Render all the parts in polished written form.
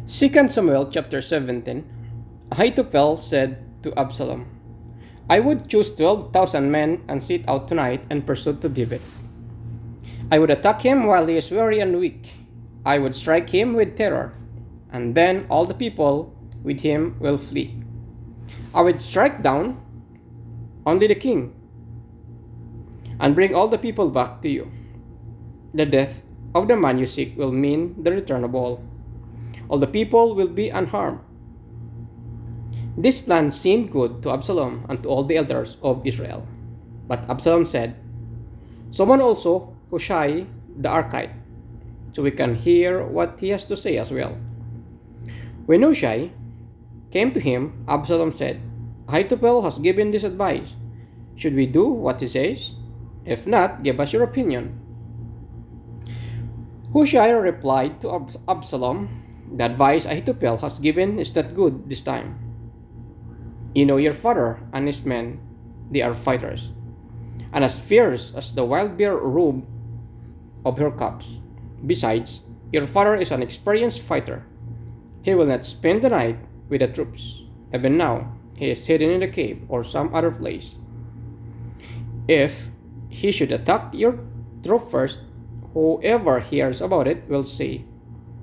2 Samuel chapter 17. Ahithophel said to Absalom, I would choose 12,000 men and set out tonight in pursuit of David. I would attack him while he is weary and weak. I would strike him with terror, and then all the people with him will flee. I would strike down only the king and bring all the people back to you. The death of the man you seek will mean the return of all. All the people will be unharmed. This plan seemed good to Absalom and to all the elders of Israel. But Absalom said, Summon also Hushai the Archite, so we can hear what he has to say as well. When Hushai came to him, Absalom said, Ahithophel has given this advice. Should we do what he says? If not, give us your opinion. Hushai replied to Absalom, The advice Ahithophel has given is not good this time. You know your father and his men, they are fighters, and as fierce as the wild bear robe of her cubs. Besides, your father is an experienced fighter. He will not spend the night with the troops. Even now, he is hidden in a cave or some other place. If he should attack your troop first, whoever hears about it will say,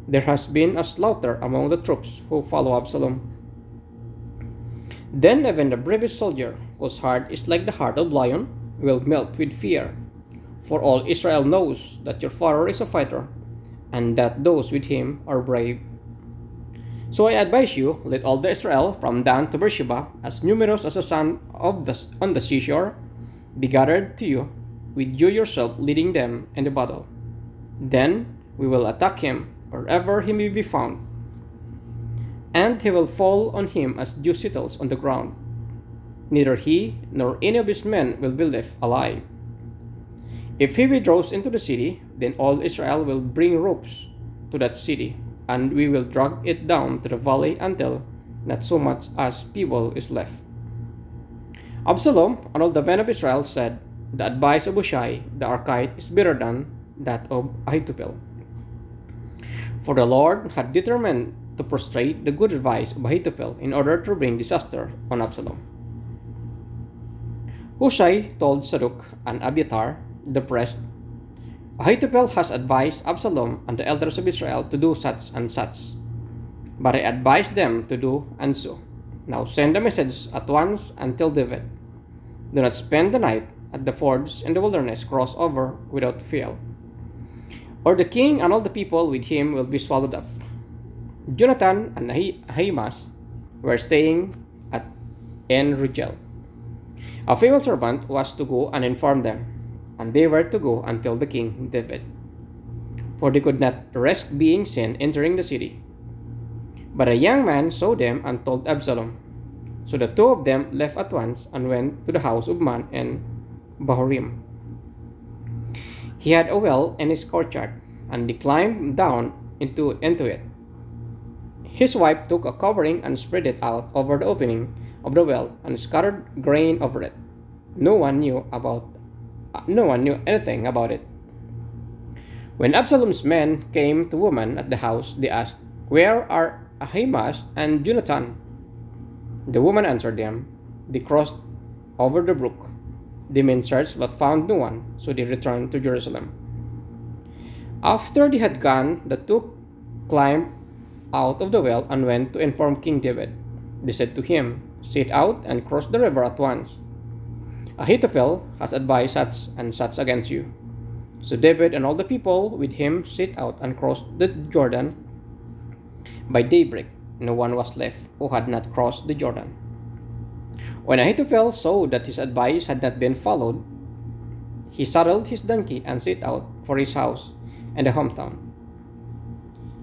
There has been a slaughter among the troops who follow Absalom. Then even the bravest soldier, whose heart is like the heart of a lion, will melt with fear. For all Israel knows that your father is a fighter, and that those with him are brave. So I advise you, let all the Israel from Dan to Beersheba, as numerous as the sand on the seashore, be gathered to you, with you yourself leading them in the battle. Then we will attack him wherever he may be found, and he will fall on him as dew settles on the ground. Neither he nor any of his men will be left alive. If he withdraws into the city, then all Israel will bring ropes to that city, and we will drag it down to the valley until not so much as people is left. Absalom and all the men of Israel said, The advice of Hushai the Archite is better than that of Ahithophel. For the Lord had determined to frustrate the good advice of Ahithophel in order to bring disaster on Absalom. Hushai told Zadok and Abiathar the priest, Ahithophel has advised Absalom and the elders of Israel to do such and such. But I advise them to do and so. Now send a message at once and tell David, Do not spend the night at the fords in the wilderness, cross over without fail, or the king and all the people with him will be swallowed up. Jonathan and Ahimaaz were staying at En Rogel. A female servant was to go and inform them, and they were to go and tell the king David, for they could not risk being seen entering the city. But a young man saw them and told Absalom. So the two of them left at once and went to the house of man in Bahurim. He had a well in his courtyard, and they climbed down into it. His wife took a covering and spread it out over the opening of the well and scattered grain over it. No one knew anything about it. When Absalom's men came to woman at the house, they asked, Where are Ahimaaz and Jonathan? The woman answered them, They crossed over the brook. The men searched but found no one, so they returned to Jerusalem. After they had gone, the two climbed out of the well and went to inform King David. They said to him, Set out and cross the river at once. Ahithophel has advised such and such against you. So David and all the people with him set out and crossed the Jordan. By daybreak, no one was left who had not crossed the Jordan. When Ahithophel saw that his advice had not been followed, he saddled his donkey and set out for his house in the hometown.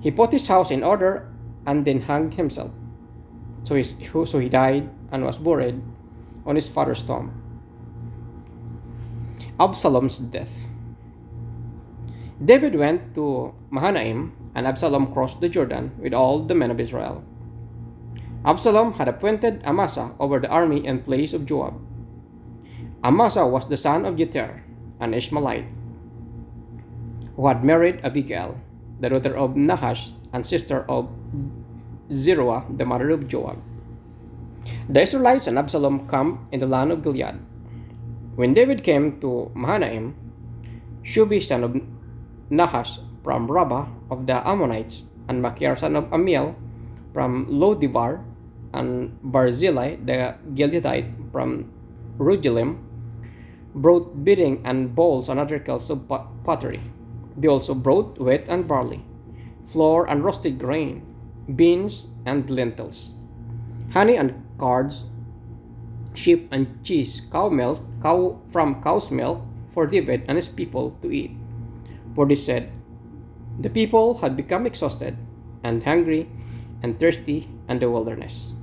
He put his house in order and then hanged himself. So he died and was buried on his father's tomb. Absalom's death. David went to Mahanaim, and Absalom crossed the Jordan with all the men of Israel. Absalom had appointed Amasa over the army in place of Joab. Amasa was the son of Jether, an Ishmaelite, who had married Abigail, the daughter of Nahash and sister of Zeruah, the mother of Joab. The Israelites and Absalom camped in the land of Gilead. When David came to Mahanaim, Shubi son of Nahash from Rabbah of the Ammonites, and Machir son of Amiel from Lodivar, and Barzillai the Gileadite from Rugelim, brought beating and bowls and articles of pottery. They also brought wheat and barley, flour and roasted grain, beans and lentils, honey and curds, sheep and cheese, cow from cow's milk for David and his people to eat. For they said, the people had become exhausted and hungry and thirsty in the wilderness.